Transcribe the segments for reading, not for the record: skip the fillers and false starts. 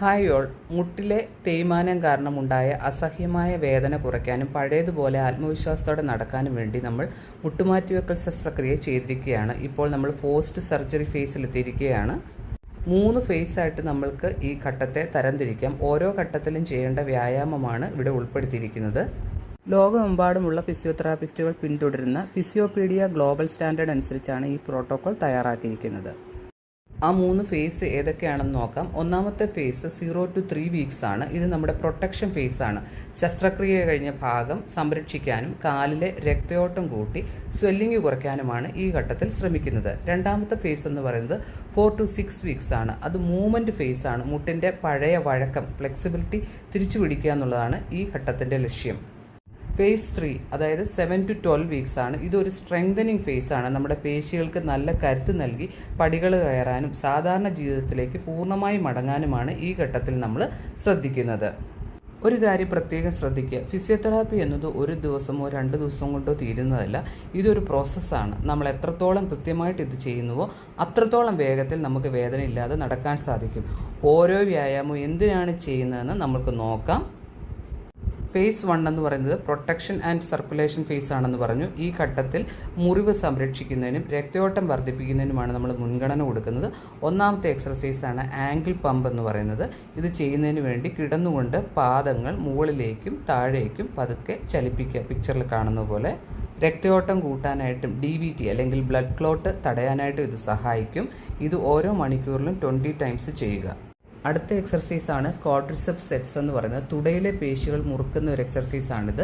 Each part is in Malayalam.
Hi all. മുട്ടിലെ തേയ്മാനം കാരണമുണ്ടായ അസഹ്യമായ വേദന കുറയ്ക്കാനും പഴയതുപോലെ ആത്മവിശ്വാസത്തോടെ നടക്കാനും വേണ്ടി നമ്മൾ മുട്ടുമാറ്റിവെക്കൽ ശസ്ത്രക്രിയ ചെയ്തിരിക്കുകയാണ്. ഇപ്പോൾ നമ്മൾ പോസ്റ്റ് സർജറി ഫേസിലെത്തിയിരിക്കുകയാണ്. 3 ഫേസായിട്ട് നമ്മൾക്ക് ഈ ഘട്ടത്തെ തരംതിരിക്കാം. ഓരോ ഘട്ടത്തിലും ചെയ്യേണ്ട വ്യായാമമാണ് ഇവിടെ ഉൾപ്പെടുത്തിയിരിക്കുന്നത്. ലോകമെമ്പാടുമുള്ള ഫിസിയോതെറാപ്പിസ്റ്റുകൾ പിന്തുടരുന്ന ഫിസിയോപീഡിയ ഗ്ലോബൽ സ്റ്റാൻഡേർഡ് അനുസരിച്ചാണ് ഈ പ്രോട്ടോകോൾ തയ്യാറാക്കിയിരിക്കുന്നത്. ആ 3 ഫേസ് ഏതൊക്കെയാണെന്ന് നോക്കാം. ഒന്നാമത്തെ ഫേസ് 0 to 3 വീക്സ് ആണ്. ഇത് നമ്മുടെ പ്രൊട്ടക്ഷൻ ഫേസ് ആണ്. ശസ്ത്രക്രിയ കഴിഞ്ഞ ഭാഗം സംരക്ഷിക്കാനും കാലിലെ രക്തയോട്ടം കൂട്ടി സ്വെല്ലിംഗ് കുറയ്ക്കാനുമാണ് ഈ ഘട്ടത്തിൽ ശ്രമിക്കുന്നത്. രണ്ടാമത്തെ ഫേസ് എന്ന് പറയുന്നത് 4 to 6 വീക്സ് ആണ്. അത് മൂവ്മെൻറ്റ് ഫേസ് ആണ്. മുട്ടിൻ്റെ പഴയ വഴക്കം, ഫ്ലെക്സിബിലിറ്റി തിരിച്ചു പിടിക്കുക എന്നുള്ളതാണ് ഈ ഘട്ടത്തിൻ്റെ ലക്ഷ്യം. ഫേസ് 3 അതായത് 7 to 12 വീക്സ് ആണ്. ഇതൊരു സ്ട്രെങ്തനിങ് ഫേസ് ആണ്. നമ്മുടെ പേശികൾക്ക് നല്ല കരുത്ത് നൽകി പടികൾ കയറാനും സാധാരണ ജീവിതത്തിലേക്ക് പൂർണ്ണമായി മടങ്ങാനുമാണ് ഈ ഘട്ടത്തിൽ നമ്മൾ ശ്രദ്ധിക്കുന്നത്. ഒരു കാര്യം പ്രത്യേകം ശ്രദ്ധിക്കുക, ഫിസിയോതെറാപ്പി എന്നത് ഒരു ദിവസമോ 2 ദിവസം കൊണ്ടോ തീരുന്നതല്ല. ഇതൊരു പ്രോസസ്സാണ്. നമ്മൾ എത്രത്തോളം കൃത്യമായിട്ട് ഇത് ചെയ്യുന്നുവോ അത്രത്തോളം വേഗത്തിൽ നമുക്ക് വേദനയില്ലാതെ നടക്കാൻ സാധിക്കും. ഓരോ വ്യായാമവും എന്തിനാണ് ചെയ്യുന്നതെന്ന് നമുക്ക് നോക്കാം. ഫേസ് 1 എന്ന് പറയുന്നത് പ്രൊട്ടക്ഷൻ ആൻഡ് സർക്കുലേഷൻ ഫേസ് ആണെന്ന് പറഞ്ഞു. ഈ ഘട്ടത്തിൽ മുറിവ് സംരക്ഷിക്കുന്നതിനും രക്തയോട്ടം വർദ്ധിപ്പിക്കുന്നതിനുമാണ് നമ്മൾ മുൻഗണന കൊടുക്കുന്നത്. ഒന്നാമത്തെ എക്സർസൈസാണ് ആംഗിൾ പമ്പ് എന്ന് പറയുന്നത്. ഇത് ചെയ്യുന്നതിന് വേണ്ടി കിടന്നുകൊണ്ട് പാദങ്ങൾ മുകളിലേക്കും താഴേക്കും പതുക്കെ ചലിപ്പിക്കുക. പിക്ചറിൽ കാണുന്ന പോലെ രക്തയോട്ടം കൂട്ടാനായിട്ടും DVT അല്ലെങ്കിൽ ബ്ലഡ് ക്ലോട്ട് തടയാനായിട്ടും ഇത് സഹായിക്കും. ഇത് ഓരോ മണിക്കൂറിലും 20 ടൈംസ് ചെയ്യുക. അടുത്ത എക്സർസൈസാണ് ക്വാഡ്രിസെപ്സ് സെറ്റ്സ് എന്ന് പറയുന്നത്. തുടയിലെ പേശികൾ മുറുക്കുന്ന ഒരു എക്സർസൈസാണിത്.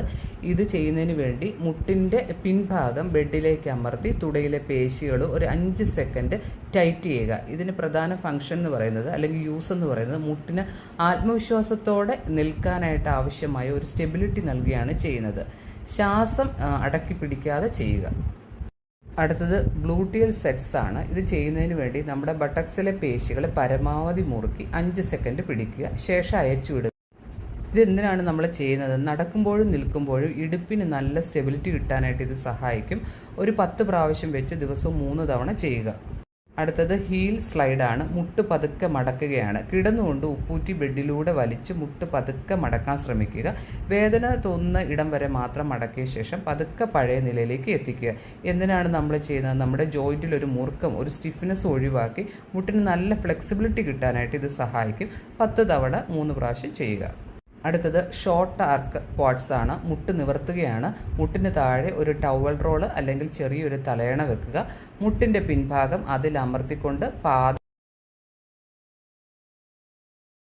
ഇത് ചെയ്യുന്നതിന് വേണ്ടി മുട്ടിൻ്റെ പിൻഭാഗം ബെഡിലേക്ക് അമർത്തി തുടയിലെ പേശികൾ ഒരു 5 സെക്കൻഡ് ടൈറ്റ് ചെയ്യുക. ഇതിന് പ്രധാന ഫംഗ്ഷൻ എന്ന് പറയുന്നത് അല്ലെങ്കിൽ യൂസ് എന്ന് പറയുന്നത് മുട്ടിന് ആത്മവിശ്വാസത്തോടെ നിൽക്കാനായിട്ട് ആവശ്യമായ ഒരു സ്റ്റെബിലിറ്റി നൽകുകയാണ് ചെയ്യുന്നത്. ശ്വാസം അടക്കി പിടിക്കാതെ ചെയ്യുക. അടുത്തത് ഗ്ലൂട്ടിയൽ സെറ്റ്സ് ആണ്. ഇത് ചെയ്യുന്നതിന് വേണ്ടി നമ്മുടെ ബട്ടക്സിലെ പേശികളെ പരമാവധി മുറുക്കി 5 സെക്കൻഡ് പിടിക്കുക, ശേഷം അയച്ചു വിടുക. ഇതെന്തിനാണ് നമ്മൾ ചെയ്യുന്നത്? നടക്കുമ്പോഴും നിൽക്കുമ്പോഴും ഇടുപ്പിന് നല്ല സ്റ്റെബിലിറ്റി കിട്ടാനായിട്ട് ഇത് സഹായിക്കും. ഒരു 10 പ്രാവശ്യം വെച്ച് ദിവസവും 3 തവണ ചെയ്യുക. അടുത്തത് ഹീൽ സ്ലൈഡാണ്. മുട്ട് പതുക്കെ മടക്കുകയാണ്. കിടന്നുകൊണ്ട് ഉപ്പൂറ്റി ബെഡിലൂടെ വലിച്ച് മുട്ട് പതുക്കെ മടക്കാൻ ശ്രമിക്കുക. വേദന തോന്നുന്ന ഇടം വരെ മാത്രം മടക്കിയ ശേഷം പതുക്കെ പഴയ നിലയിലേക്ക് എത്തിക്കുക. എന്തിനാണ് നമ്മൾ ചെയ്യുന്നത്? നമ്മുടെ ജോയിൻറ്റിൽ ഒരു മുറുക്കം, ഒരു സ്റ്റിഫ്നെസ് ഒഴിവാക്കി മുട്ടിന് നല്ല ഫ്ലെക്സിബിലിറ്റി കിട്ടാനായിട്ട് ഇത് സഹായിക്കും. 10 തവണ 3 പ്രാവശ്യം ചെയ്യുക. അടുത്തത് ഷോർട്ട് ആർക്ക് ക്വാഡ്സ് ആണ്. മുട്ട് നിവർത്തുകയാണ്. മുട്ടിന് താഴെ ഒരു ടവൽ റോള് അല്ലെങ്കിൽ ചെറിയൊരു തലയണ വെക്കുക. മുട്ടിൻ്റെ പിൻഭാഗം അതിൽ അമർത്തിക്കൊണ്ട്